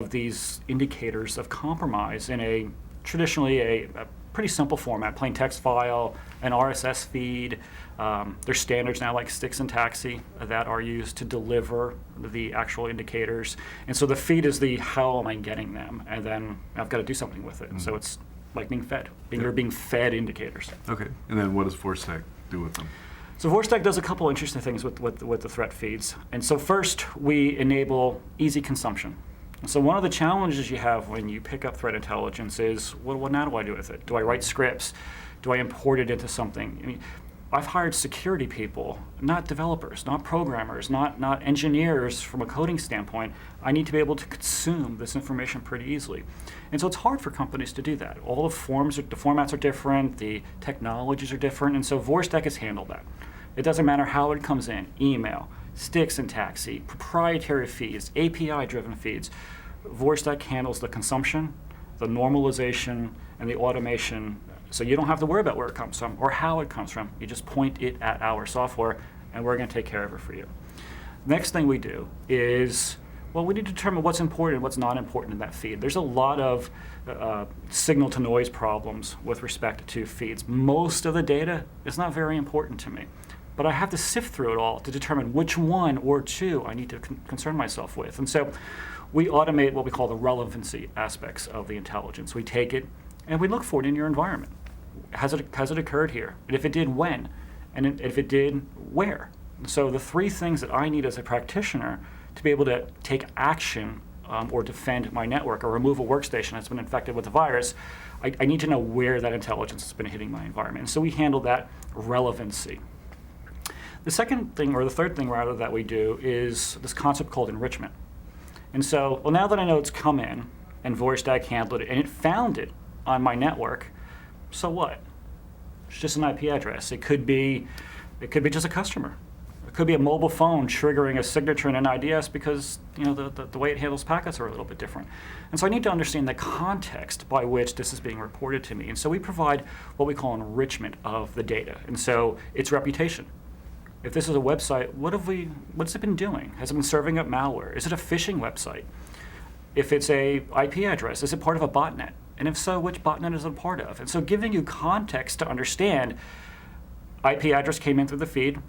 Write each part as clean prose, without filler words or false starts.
of these indicators of compromise in a traditionally a pretty simple format, plain text file, an RSS feed. There's standards now like Sticks and Taxi that are used to deliver the actual indicators. And so the feed is the how am I getting them, and then I've got to do something with it. So it's like being fed. You're being fed indicators. Okay, and then what does VoiceStack do with them? So VoiceStack does a couple interesting things with the threat feeds. And so first, we enable easy consumption. So one of the challenges you have when you pick up threat intelligence is, well, what now do I do with it? Do I write scripts? Do I import it into something? I mean, I've hired security people, not developers, not programmers, not engineers from a coding standpoint. I need to be able to consume this information pretty easily. And so it's hard for companies to do that. All the formats are different, the technologies are different, and so VoiceStack has handled that. It doesn't matter how it comes in, email, Sticks and Taxi, proprietary feeds, API-driven feeds. VoiceStack handles the consumption, the normalization, and the automation, so you don't have to worry about where it comes from or how it comes from. You just point it at our software, and we're going to take care of it for you. Next thing we do is, well, we need to determine what's important and what's not important in that feed. There's a lot of signal-to-noise problems with respect to feeds. Most of the data is not very important to me, but I have to sift through it all to determine which one or two I need to concern myself with. And so we automate what we call the relevancy aspects of the intelligence. We take it and we look for it in your environment. Has it occurred here? And if it did, when? And if it did, where? So the three things that I need as a practitioner to be able to take action or defend my network or remove a workstation that's been infected with a virus, I need to know where that intelligence has been hitting my environment. And so we handle that relevancy. The second thing, or the third thing rather, that we do is this concept called enrichment. And so, well, now that I know it's come in and VoiceStack handled it and it found it on my network, so what? It's just an IP address. It could be just a customer. It could be a mobile phone triggering a signature in an IDS because the way it handles packets are a little bit different. And so I need to understand the context by which this is being reported to me. And so we provide what we call enrichment of the data. And so it's reputation. If this is a website, what's it been doing? Has it been serving up malware? Is it a phishing website? If it's a IP address, is it part of a botnet? And if so, which botnet is it a part of? And so giving you context to understand, IP address came in through the feed,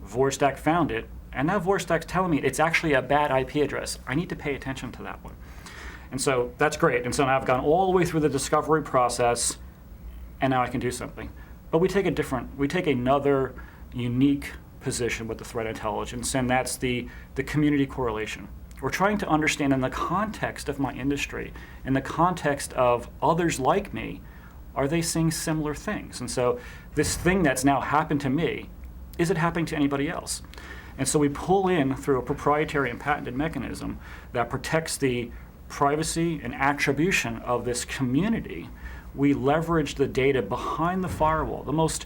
VoiceStack found it, and now VoiceStack's telling me it's actually a bad IP address. I need to pay attention to that one. And so that's great. And so now I've gone all the way through the discovery process, and now I can do something. But we take another unique position with the threat intelligence, and that's the community correlation. We're trying to understand in the context of my industry, in the context of others like me, are they seeing similar things? And so this thing that's now happened to me, is it happening to anybody else? And so we pull in through a proprietary and patented mechanism that protects the privacy and attribution of this community. We leverage the data behind the firewall, the most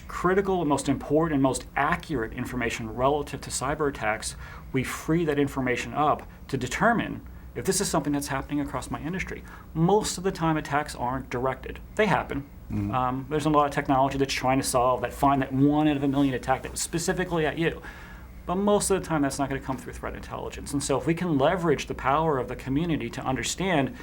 critical, the most important, and most accurate information relative to cyber attacks. We free that information up to determine if this is something that's happening across my industry. Most of the time, attacks aren't directed. They happen. Mm-hmm. There's a lot of technology that's trying to find that 1 out of a million attack that was specifically at you. But most of the time, that's not going to come through threat intelligence. And so if we can leverage the power of the community to understand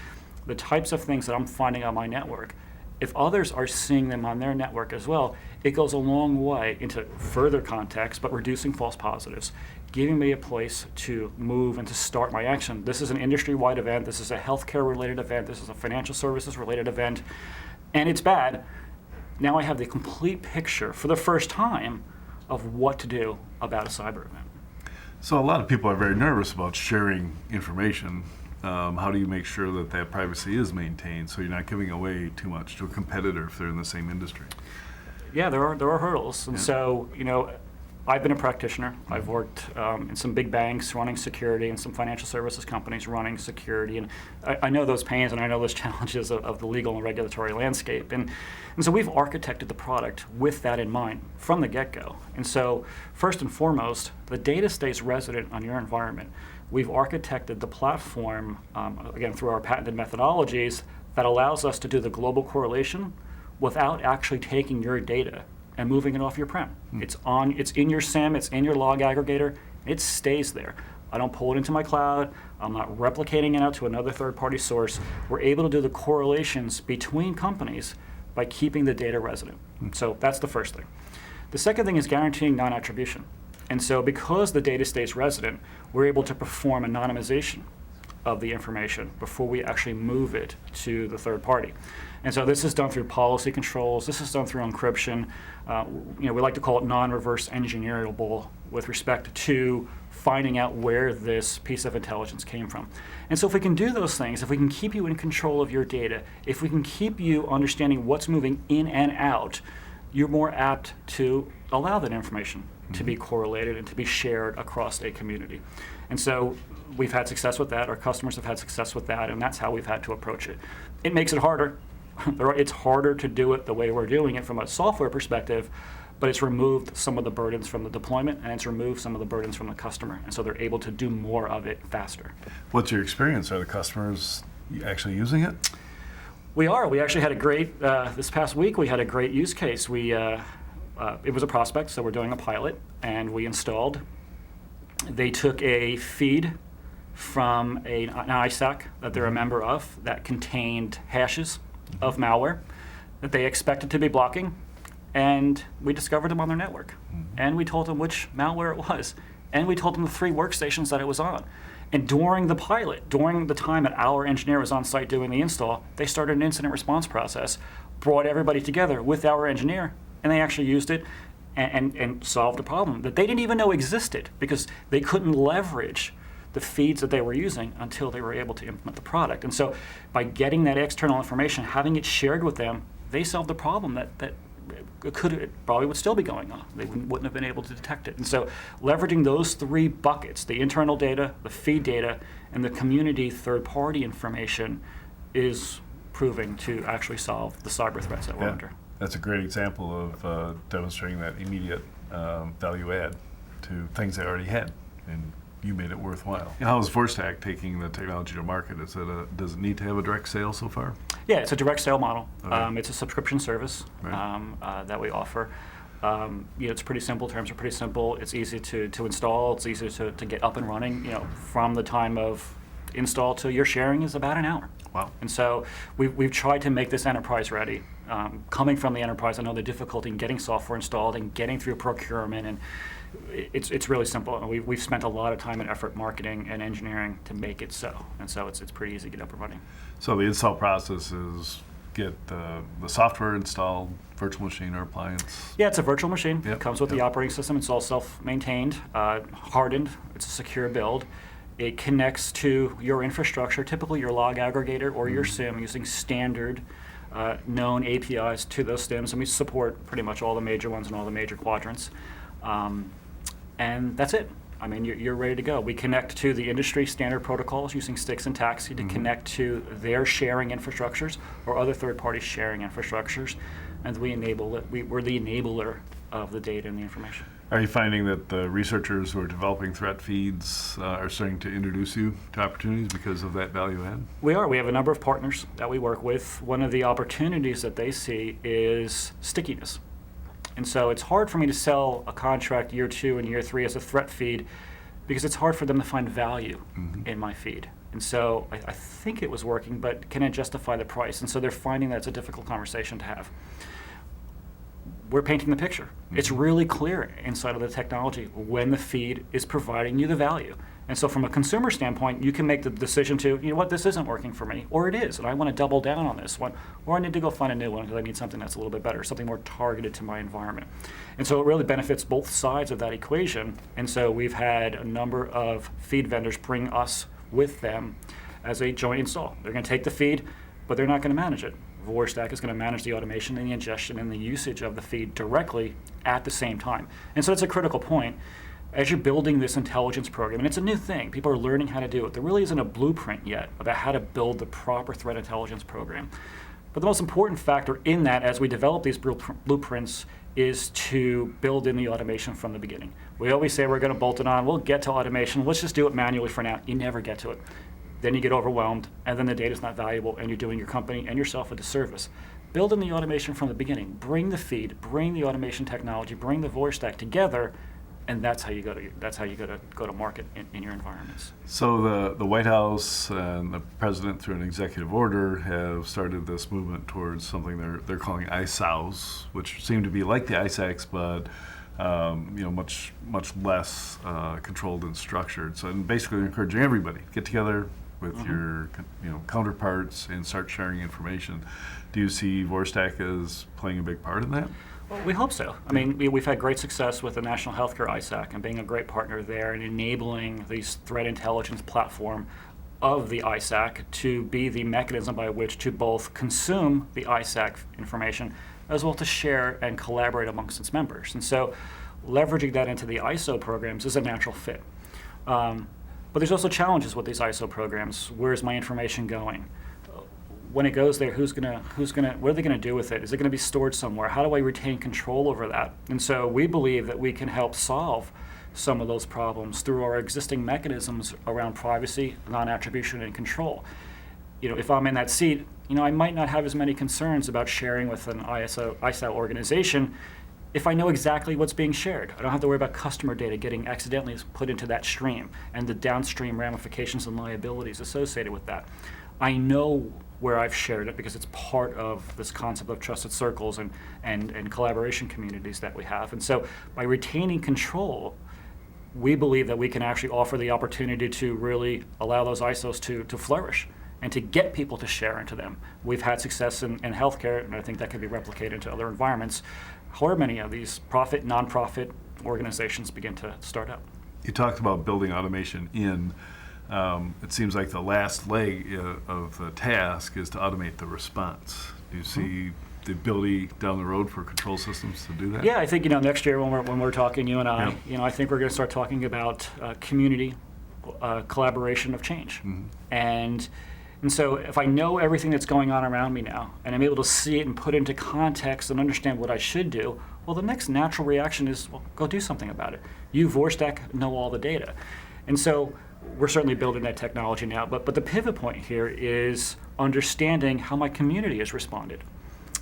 the types of things that I'm finding on my network, if others are seeing them on their network as well, it goes a long way into further context, but reducing false positives, giving me a place to move and to start my action. This is an industry-wide event. This is a healthcare-related event. This is a financial services-related event. And it's bad. Now I have the complete picture for the first time of what to do about a cyber event. So a lot of people are very nervous about sharing information. How do you make sure that privacy is maintained so you're not giving away too much to a competitor if they're in the same industry? Yeah, there are hurdles. And so, I've been a practitioner. I've worked in some big banks running security and some financial services companies running security. And I know those pains and I know those challenges of the legal and regulatory landscape. And so we've architected the product with that in mind from the get-go. And so first and foremost, the data stays resident on your environment. We've architected the platform, again, through our patented methodologies that allows us to do the global correlation without actually taking your data and moving it off your prem. It's in your SIEM, it's in your log aggregator, it stays there. I don't pull it into my cloud. I'm not replicating it out to another third-party source. We're able to do the correlations between companies by keeping the data resident. So that's the first thing. The second thing is guaranteeing non-attribution. And so because the data stays resident, we're able to perform anonymization of the information before we actually move it to the third party. And so this is done through policy controls. This is done through encryption. We like to call it non-reverse engineerable with respect to finding out where this piece of intelligence came from. And so if we can do those things, if we can keep you in control of your data, if we can keep you understanding what's moving in and out, you're more apt to allow that information to be correlated and to be shared across a community. And so we've had success with that. Our customers have had success with that, and that's how we've had to approach it. It makes it harder. It's harder to do it the way we're doing it from a software perspective, but it's removed some of the burdens from the deployment, and it's removed some of the burdens from the customer. And so they're able to do more of it faster. What's your experience? Are the customers actually using it? We are. We actually had a great, this past week, we had a great use case. It was a prospect, so we're doing a pilot, and we installed. They took a feed from an ISAC that they're a member of that contained hashes of malware that they expected to be blocking, and we discovered them on their network. And we told them which malware it was, and we told them the 3 workstations that it was on. And during the pilot, during the time that our engineer was on site doing the install, they started an incident response process, brought everybody together with our engineer, and they actually used it and solved a problem that they didn't even know existed because they couldn't leverage the feeds that they were using until they were able to implement the product. And so by getting that external information, having it shared with them, they solved the problem that it probably would still be going on. They wouldn't have been able to detect it. And so leveraging those 3 buckets, the internal data, the feed data, and the community third-party information is proving to actually solve the cyber threats that we're under. That's a great example of demonstrating that immediate value add to things they already had, and you made it worthwhile. How is Vorstack taking the technology to market? Does it need to have a direct sale so far? Yeah, it's a direct sale model. Okay. It's a subscription service that we offer. It's pretty simple. Terms are pretty simple. It's easy to install. It's easy to get up and running. From the time of install to your sharing is about an hour. Wow. And so we've tried to make this enterprise ready. Coming from the enterprise, I know the difficulty in getting software installed and getting through procurement, and it's really simple. And we've spent a lot of time and effort marketing and engineering to make it so. And so it's pretty easy to get up and running. So the install process is get the software installed, virtual machine or appliance? Yeah, it's a virtual machine. Yep. It comes with the operating system. It's all self-maintained, hardened. It's a secure build. It connects to your infrastructure, typically your log aggregator or your SIEM, using standard known APIs to those SIEMs, and we support pretty much all the major ones and all the major quadrants. And that's it. I mean, you're ready to go. We connect to the industry standard protocols using Stix and Taxi to connect to their sharing infrastructures or other third-party sharing infrastructures, and we enable it. We're the enabler of the data and the information. Are you finding that the researchers who are developing threat feeds are starting to introduce you to opportunities because of that value add? We are. We have a number of partners that we work with. One of the opportunities that they see is stickiness. And so it's hard for me to sell a contract year 2 and year 3 as a threat feed because it's hard for them to find value in my feed. And so I think it was working, but can it justify the price? And so they're finding that it's a difficult conversation to have. We're painting the picture. It's really clear inside of the technology when the feed is providing you the value. And so from a consumer standpoint, you can make the decision to, you know what, this isn't working for me, or it is, and I want to double down on this one, or I need to go find a new one because I need something that's a little bit better, something more targeted to my environment. And so it really benefits both sides of that equation. And so we've had a number of feed vendors bring us with them as a joint install. They're going to take the feed, but they're not going to manage it. Vorstack is going to manage the automation and the ingestion and the usage of the feed directly at the same time. And so it's a critical point. As you're building this intelligence program, and it's a new thing, people are learning how to do it. There really isn't a blueprint yet about how to build the proper threat intelligence program. But the most important factor in that, as we develop these blueprints, is to build in the automation from the beginning. We always say we're going to bolt it on. We'll get to automation. Let's just do it manually for now. You never get to it. Then you get overwhelmed, and then the data's not valuable, and you're doing your company and yourself a disservice. Build in the automation from the beginning. Bring the feed, bring the automation technology, bring the Vorstack together, and that's how you go to market in your environments. So the White House and the president, through an executive order, have started this movement towards something they're calling ISOWs, which seem to be like the ISACs, but much less controlled and structured. So, and basically encouraging everybody get together with your counterparts and start sharing information. Do you see Vorstack as playing a big part in that? Well, we hope so. I mean, we've had great success with the National Healthcare ISAC and being a great partner there and enabling these threat intelligence platform of the ISAC to be the mechanism by which to both consume the ISAC information as well to share and collaborate amongst its members. And so leveraging that into the ISO programs is a natural fit. But there's also challenges with these ISO programs. Where's my information going? When it goes there, what are they gonna do with it? Is it gonna be stored somewhere? How do I retain control over that? And so we believe that we can help solve some of those problems through our existing mechanisms around privacy, non-attribution, and control. If I'm in that seat, I might not have as many concerns about sharing with an ISO organization if I know exactly what's being shared. I don't have to worry about customer data getting accidentally put into that stream and the downstream ramifications and liabilities associated with that. I know where I've shared it because it's part of this concept of trusted circles and collaboration communities that we have. And so by retaining control, we believe that we can actually offer the opportunity to really allow those ISOs to flourish and to get people to share into them. We've had success in healthcare, and I think that can be replicated into other environments, however many of these profit, nonprofit organizations begin to start up. You talked about building automation in. It seems like the last leg of the task is to automate the response. Do you see the ability down the road for control systems to do that? Yeah, I think next year when we're talking, you and I, I think we're going to start talking about community collaboration of change, and so if I know everything that's going on around me now, and I'm able to see it and put it into context and understand what I should do, well, the next natural reaction is, well, go do something about it. You, Vorstack, know all the data, and so we're certainly building that technology now. But the pivot point here is understanding how my community has responded.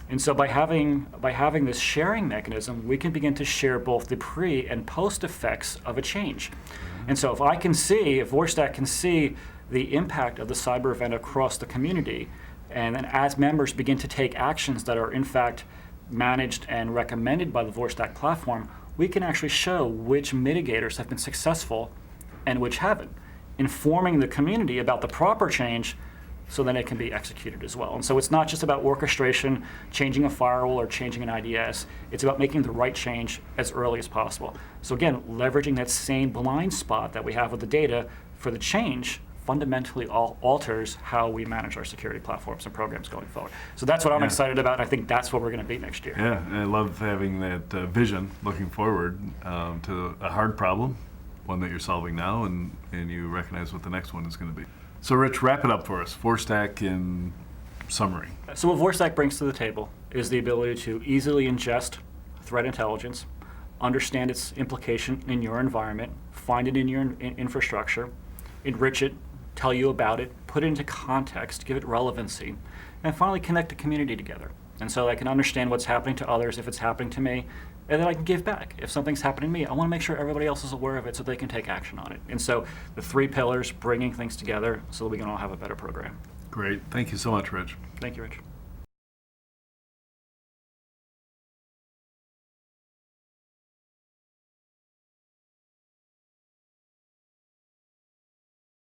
And so by having this sharing mechanism, we can begin to share both the pre and post effects of a change. And so if Vorstack can see the impact of the cyber event across the community, and then as members begin to take actions that are in fact managed and recommended by the Vorstack platform, we can actually show which mitigators have been successful and which haven't, informing the community about the proper change so then it can be executed as well. And so it's not just about orchestration, changing a firewall or changing an IDS, it's about making the right change as early as possible. So again, leveraging that same blind spot that we have with the data for the change fundamentally alters how we manage our security platforms and programs going forward. So that's what I'm excited about, and I think that's what we're going to be next year. Yeah, and I love having that vision looking forward to a hard problem, one that you're solving now, and you recognize what the next one is going to be. So Rich, wrap it up for us. Vorstack in summary. So what Vorstack brings to the table is the ability to easily ingest threat intelligence, understand its implication in your environment, find it in your infrastructure, enrich it, tell you about it, put it into context, give it relevancy, and finally connect the community together. And so I can understand what's happening to others if it's happening to me, and then I can give back. If something's happening to me, I want to make sure everybody else is aware of it so they can take action on it. And so the three pillars, bringing things together so that we can all have a better program. Great. Thank you so much, Rich. Thank you, Rich.